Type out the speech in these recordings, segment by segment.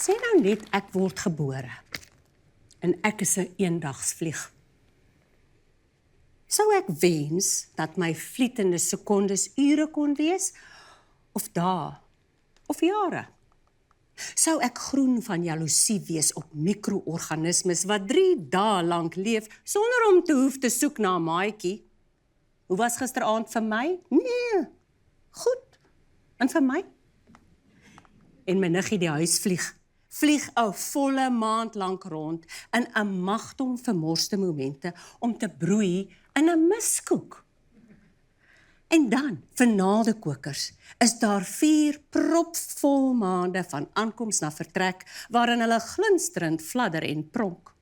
Sê nou net ek word gebore en ek is 'n eendagsvlieg. Sou ek wens dat my vlietende sekondes ure kon wees, of dae, of jare? Sou ek groen van jaloesie wees op mikroorganismes wat 3 dae lank leef sonder om te hoef te soek na 'n maatjie? Hoe was gisteraand vir my? Nee, goed. En vir my? En my niggie die huis vlieg 'n volle maand lank rond in 'n magdom vermorste momente om te broei in 'n miskoek. En dan, vir nadekokers, is daar 4 propvol maande van aankoms na vertrek, waarin hulle glinsterend fladder en pronk.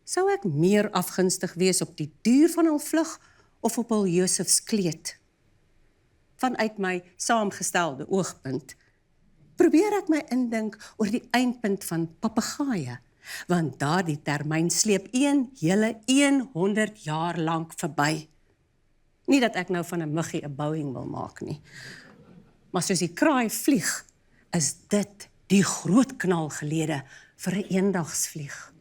Sou ek meer afgunstig wees op die duur van hul vlug, of op hul Josefs kleed? Vanuit my saamgestelde oogpunt, probeer ek my indink oor die eindpunt van papegaaie, want daardie termyn sleep een hele 100 jaar lank verby. Nie dat ek nou van 'n muggie 'n Boeing wil maak nie. Maar soos die kraai vlieg, is dit die groot knalgelede vir 'n eendagsvlieg.